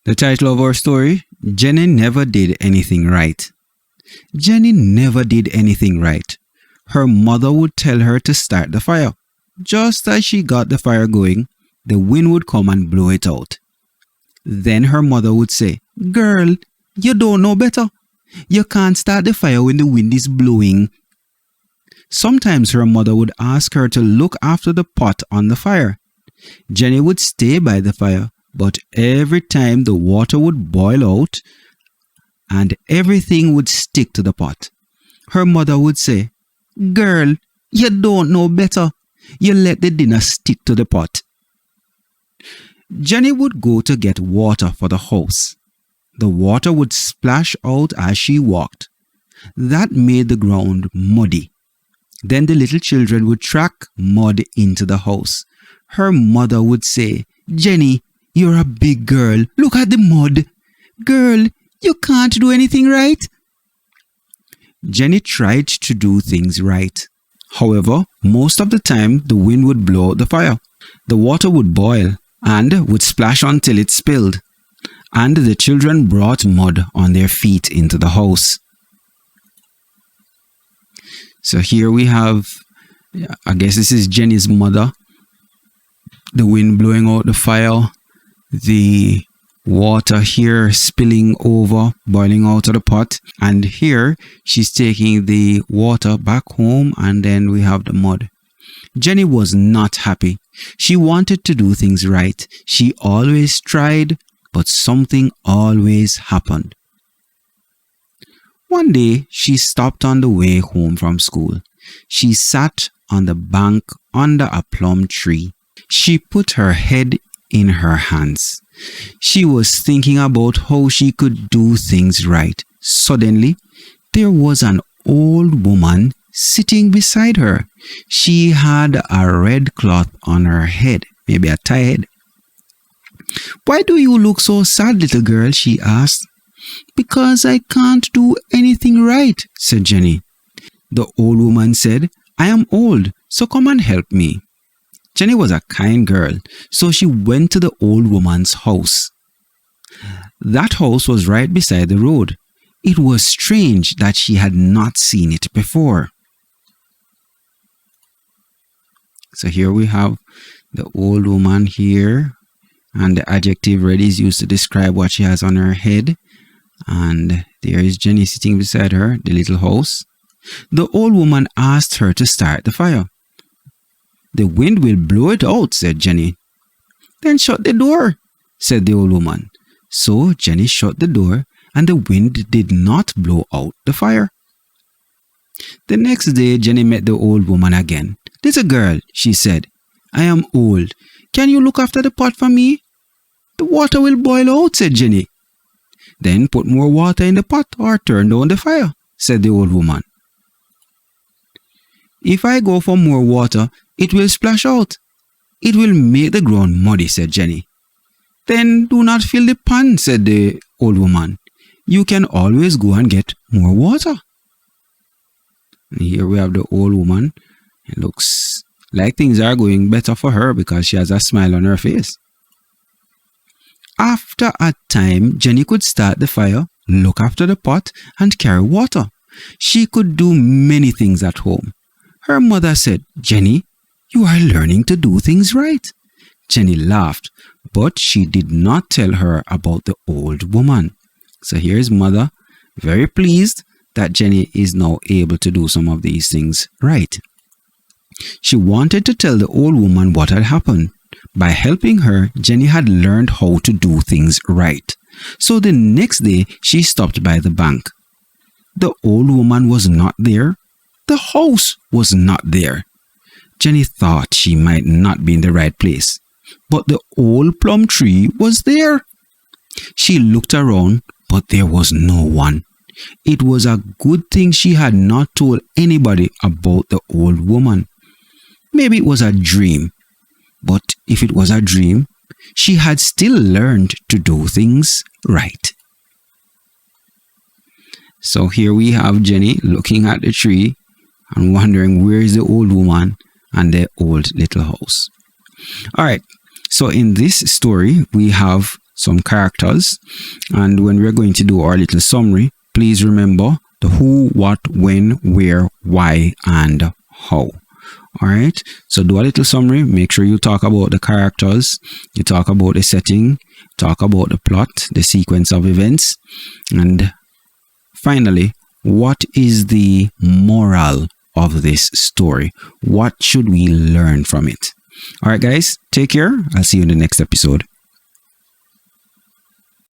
The title of our story, Jenny Never Did Anything Right. Jenny never did anything right. Her mother would tell her to start the fire. Just as she got the fire going, the wind would come and blow it out. Then her mother would say, "Girl, you don't know better. You can't start the fire when the wind is blowing." Sometimes her mother would ask her to look after the pot on the fire. Jenny would stay by the fire, but every time the water would boil out and everything would stick to the pot. Her mother would say, "Girl, you don't know better. You let the dinner stick to the pot." Jenny would go to get water for the house. The water would splash out as she walked. That made the ground muddy. Then the little children would track mud into the house. Her mother would say, "Jenny, you're a big girl. Look at the mud. Girl, you can't do anything right." Jenny tried to do things right. However, most of the time the wind would blow out the fire. The water would boil and would splash until it spilled. And the children brought mud on their feet into the house. So here we have, I guess this is Jenny's mother. The wind blowing out the fire. The water here spilling over, boiling out of the pot. And here she's taking the water back home, and then we have the mud. Jenny was not happy. She wanted to do things right. She always tried, but something always happened. One day, she stopped on the way home from school. She sat on the bank under a plum tree. She put her head in her hands. She was thinking about how she could do things right. Suddenly, there was an old woman sitting beside her. She had a red cloth on her head, maybe a tie head. "Why do you look so sad, little girl?" she asked. "Because I can't do anything right," said Jenny. The old woman said, "I am old, so come and help me." Jenny was a kind girl, so she went to the old woman's house. That house was right beside the road. It was strange that she had not seen it before. So here we have the old woman here, and the adjective red is used to describe what she has on her head. And there is Jenny sitting beside her, the little house. The old woman asked her to start the fire. "The wind will blow it out," said Jenny. "Then shut the door," said the old woman. So Jenny shut the door, and the wind did not blow out the fire. The next day, Jenny met the old woman again. "Little girl," she said, "I am old. Can you look after the pot for me?" "The water will boil out," said Jenny. "Then put more water in the pot or turn down the fire," said the old woman. "If I go for more water, it will splash out. It will make the ground muddy," said Jenny. "Then do not fill the pan," said the old woman. "You can always go and get more water." And here we have the old woman. It looks like things are going better for her because she has a smile on her face. After a time, Jenny could start the fire, look after the pot, and carry water. She could do many things at home. Her mother said, "Jenny, you are learning to do things right." Jenny laughed, but she did not tell her about the old woman. So here's mother, very pleased that Jenny is now able to do some of these things right. She wanted to tell the old woman what had happened. By helping her, Jenny had learned how to do things right. So the next day, she stopped by the bank. The old woman was not there. The house was not there. Jenny thought she might not be in the right place, but the old plum tree was there. She looked around, but there was no one. It was a good thing she had not told anybody about the old woman. Maybe it was a dream, but if it was a dream, she had still learned to do things right. So here we have Jenny looking at the tree and wondering where is the old woman and the old little house. All right, so in this story, we have some characters, and when we're going to do our little summary, please remember the who, what, when, where, why, and how. Alright, so do a little summary. Make sure you talk about the characters, you talk about the setting, talk about the plot, the sequence of events, and finally, what is the moral of this story? What should we learn from it? Alright guys, take care. I'll see you in the next episode.